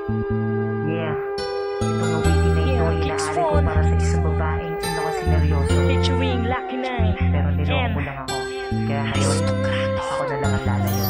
Yeah, itong awitin na ito ay inaari ko para sa isang babaeng hindi ako sineryoso. Pero niloko mo lang ako. Kaya ngayon, ako na lang ang lalayo.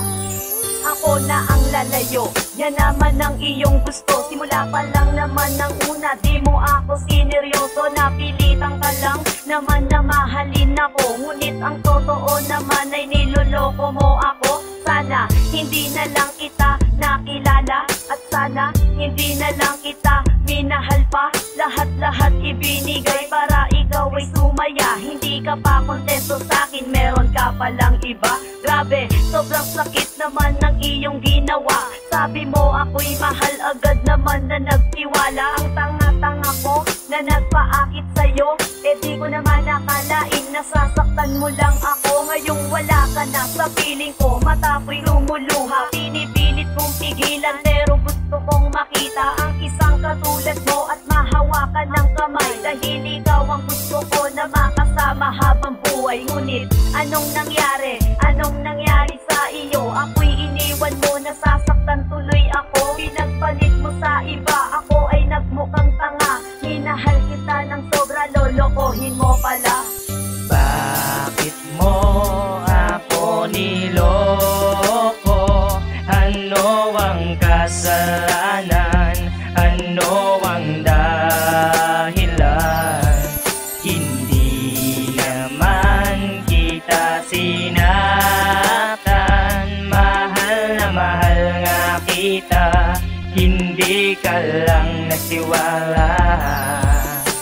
Ako na ang lalayo, yan naman ang iyong gusto. Simula pa lang naman ng una, di mo ako sineryoso. Napilitan ka lang naman na mahalin ako, ngunit ang totoo naman ay niloloko mo ako. Sana hindi na lang kita nakilala, at sana hindi na lang kita minahal pa. Lahat-lahat ibinigay para ikaw ay sumaya. Hindi ka pa kontento sa'kin, meron ka palang iba. Grabe, sobrang sakit naman ng iyong ginawa. Sabi mo ako'y mahal, agad naman na nagtiwala. Ang tanga-tanga ko na nagpaakit sa'yo, eh di ko naman nakalain nasasaktan mo lang ako. Ngayong wala ka na sa piling ko, mata ko'y lumuluha. Pinipilit kong pigilan pero gusto kong makita ang isang katulad mo at mahawakan ng kamay. Dahil ikaw ang gusto ko na makasama habang buhay. Ngunit anong nangyari? Anong nangyari sa iyo? Ako'y iniwan mo, nasasaktan tuloy ako. Pinagpalit mo sa iba, ako ay nagmukhang tanga. Minahal kita ng sobra, lolokohin mo pala. Bakit mo ako niloko? Ano ang kasalanan? Ano ang dahilan? Hindi naman kita sinaktan. Mahal na mahal nga kita, hindi ka lang nagtiwala.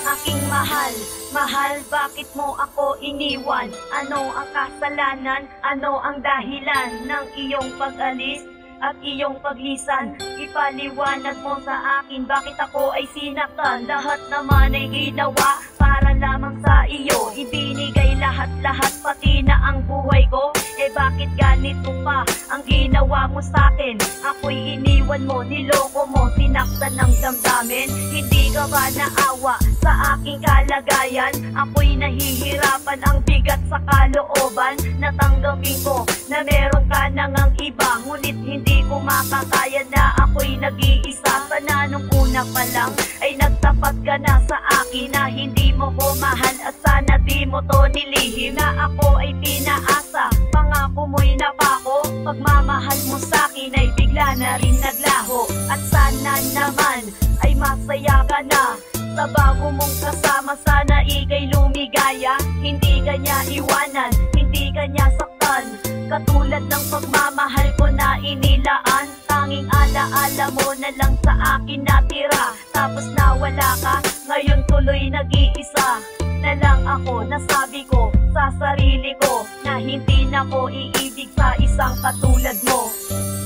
Aking mahal, mahal, bakit mo ako iniwan? Ano ang kasalanan? Ano ang dahilan ng iyong pag-alis at iyong paglisan? Ipaliwanag mo sa akin, bakit ako ay sinaktan? Lahat naman ay ginawa para lamang sa iyo. Ibinigay lahat-lahat, pati na ang buhay ko. Eh bakit ganito pa ang ginawa mo sa'kin? Ako'y iniwan mo, niloko mo, sinaktan ng damdamin. Hindi ka ba naawa sa aking kalagayan? Ako'y nahihirapan, ang bigat sa kalooban. Natanggapin ko na meron ka nang ang iba, ngunit hindi ko makakaya na ako'y nag-iisa. Sana nung una pa lang ay nagtapat ka na sa akin na hindi mo ko mahal, at sana di mo to nilihim na ako ay pinaasa. Pangako mo'y napako, pagmamahal mo sa'kin ay bigla na rin naglaho. At sana naman ay masaya ka na sa bago mong kasama. Sana ika'y lumigaya, hindi ka niya iwanan, hindi ka niya saktan. Katulad ng pagmamahal ko na inilaan, tanging alaala mo na lang sa akin natira. Tapos nawala ka, ngayon tuloy nag-iisa na lang ako. Nasabi ko sa sarili ko na hindi na ko iibig sa isang katulad mo.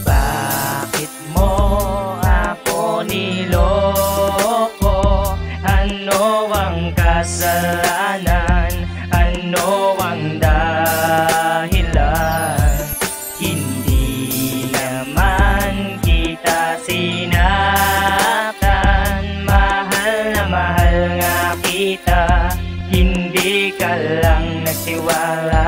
Bakit mo ako niloko? Ano ang kasalanan? Ano ang dahilan? Hindi naman kita sinaktan. Mahal na mahal nga kita, hindi ka lang nagtiwala.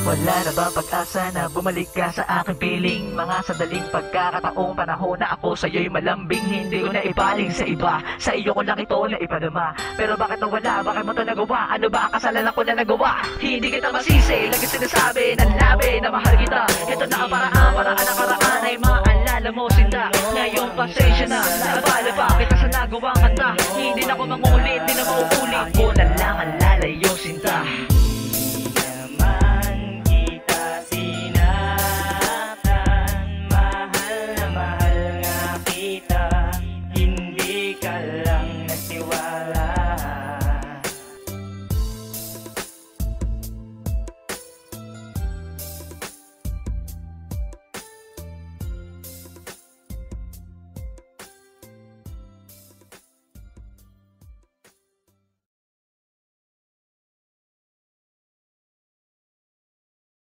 Wala na ba pag-asa na bumalik ka sa aking piling? Mga sadaling pagkakataong panahon na ako sa'yo'y malambing. Hindi ko na ibaling sa iba, sa iyo ko lang ito na ipadama. Pero bakit nawala? Bakit mo ito nagawa? Ano ba ang kasalanan ko na nagawa? Hindi kita masisi, lagi sinasabi ng labi na mahal kita. Ito na ang paraan ang karaan ay maalala mo sinta. Ngayong pasensya na, naabala pa kita sa nagawang kanta. Hindi na ako mangulit, di na mauulit. Ako na lang ang lalayo sinta.